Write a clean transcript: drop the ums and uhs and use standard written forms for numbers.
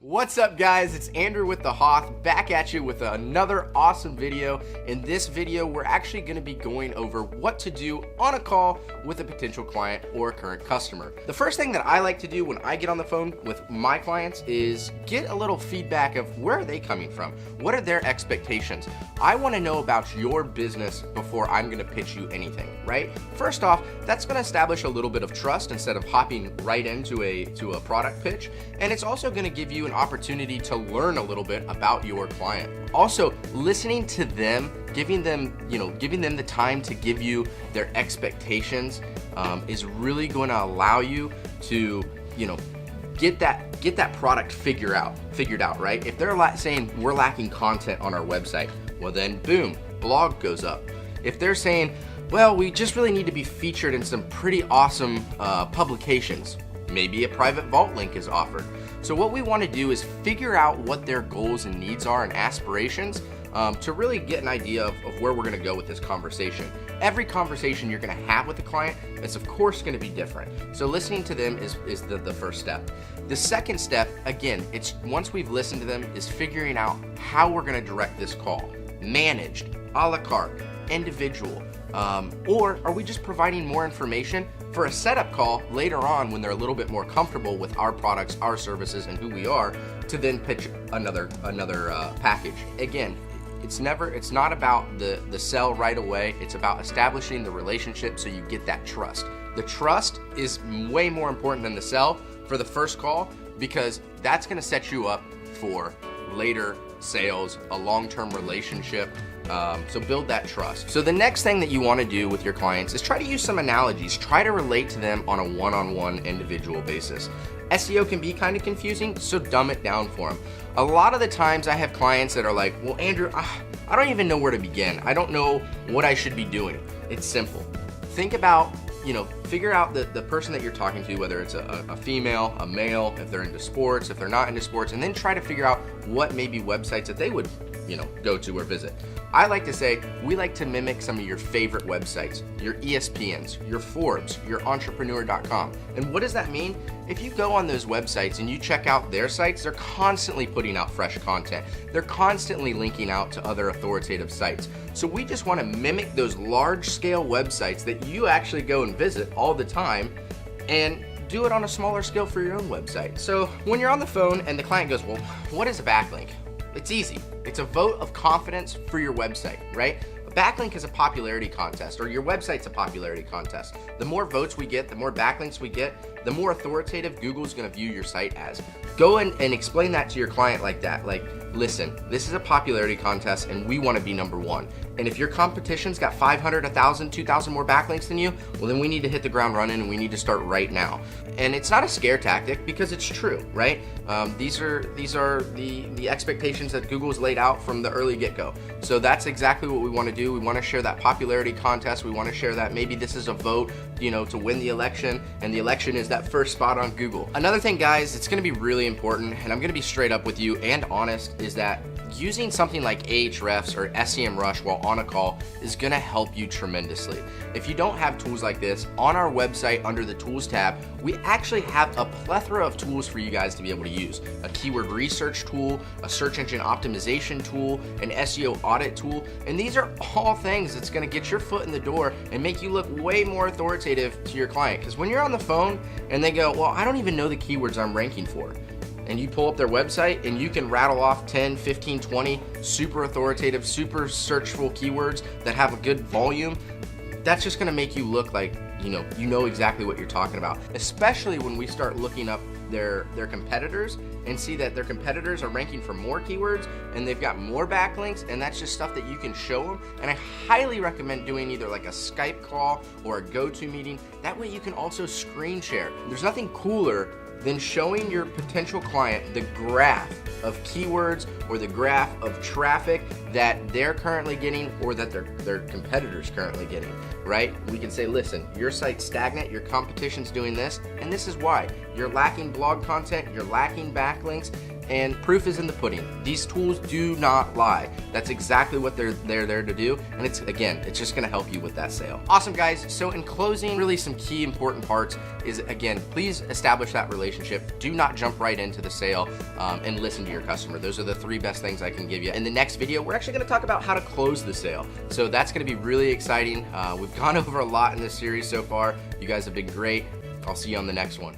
What's up guys, it's Andrew with the HOTH back at you with another awesome video. In this video, we're actually going to be going over what to do on a call with a potential client or a current customer. The first thing that I like to do when I get on the phone with my clients is get a little feedback of where are they coming from? What are their expectations? I want to know about your business before I'm going to pitch you anything, right? First off, that's going to establish a little bit of trust instead of hopping right into a product pitch, and it's also going to give you an opportunity to learn a little bit about your client. Also, listening to them, giving them the time to give you their expectations is really going to allow you to, get that product figured out, right? If they're saying we're lacking content on our website, well then boom, blog goes up. If they're saying, well, we just really need to be featured in some pretty awesome publications, maybe a private vault link is offered. So what we want to do is figure out what their goals and needs are and aspirations to really get an idea of where we're going to go with this conversation. Every conversation you're going to have with a client is of course going to be different. So listening to them is the first step. The second step, again, it's once we've listened to them, is figuring out how we're going to direct this call. Managed, a la carte, individual, or are we just providing more information for a setup call later on when they're a little bit more comfortable with our products, our services, and who we are, to then pitch another package. Again, it's not about the sell right away. It's about establishing the relationship so you get that trust. The trust is way more important than the sell for the first call, because that's going to set you up for later sales, a long-term relationship. So build that trust. So the next thing that you want to do with your clients is try to use some analogies. Try to relate to them on a one-on-one individual basis. SEO can be kind of confusing, so dumb it down for them. A lot of the times I have clients that are like, well, Andrew, I don't even know where to begin. I don't know what I should be doing. It's simple. Think about, figure out the person that you're talking to, whether it's a female, a male, if they're into sports, if they're not into sports, and then try to figure out what maybe websites that they would go to or visit. I like to say we like to mimic some of your favorite websites, your ESPNs, your Forbes, your entrepreneur.com. And what does that mean? If you go on those websites and you check out their sites, they're constantly putting out fresh content. They're constantly linking out to other authoritative sites. So we just want to mimic those large scale websites that you actually go and visit all the time, and do it on a smaller scale for your own website. So when you're on the phone and the client goes, well, what is a backlink? It's easy. It's a vote of confidence for your website, right? A backlink is a popularity contest, or your website's a popularity contest. The more votes we get, the more backlinks we get, the more authoritative Google's going to view your site as. Go and explain that to your client like that. Like, listen, this is a popularity contest and we want to be number one. And if your competition's got 500, 1,000, 2,000 more backlinks than you, well then we need to hit the ground running and we need to start right now. And it's not a scare tactic because it's true, right? These are the expectations that Google's laid out from the early get-go. So that's exactly what we want to do. We want to share that popularity contest. We want to share that maybe this is a vote, to win the election, and the election is that first spot on Google. Another thing, guys, it's going to be really important, and I'm going to be straight up with you and honest, is that using something like Ahrefs or SEMrush while on a call is going to help you tremendously. If you don't have tools like this, on our website under the Tools tab, we actually have a plethora of tools for you guys to be able to use. A keyword research tool, a search engine optimization tool, an SEO audit tool, and these are all things that's going to get your foot in the door and make you look way more authoritative to your client. Because when you're on the phone and they go, well, I don't even know the keywords I'm ranking for, and you pull up their website and you can rattle off 10, 15, 20 super authoritative, super searchable keywords that have a good volume, that's just going to make you look like you know exactly what you're talking about. Especially when we start looking up their competitors and see that their competitors are ranking for more keywords and they've got more backlinks, and that's just stuff that you can show them. And I highly recommend doing either like a Skype call or a GoToMeeting. That way you can also screen share. There's nothing cooler than showing your potential client the graph of keywords or the graph of traffic that they're currently getting or that their competitors currently getting, right? We can say, listen, your site's stagnant, your competition's doing this, and this is why. You're lacking blog content, you're lacking backlinks, and proof is in the pudding. These tools do not lie. That's exactly what they're there to do, and it's just gonna help you with that sale. Awesome, guys. So in closing, really some key important parts is, again, please establish that relationship. Do not jump right into the sale, and listen to your customer. Those are the 3 best things I can give you. In the next video, we're actually gonna talk about how to close the sale. So that's gonna be really exciting. We've gone over a lot in this series so far. You guys have been great. I'll see you on the next one.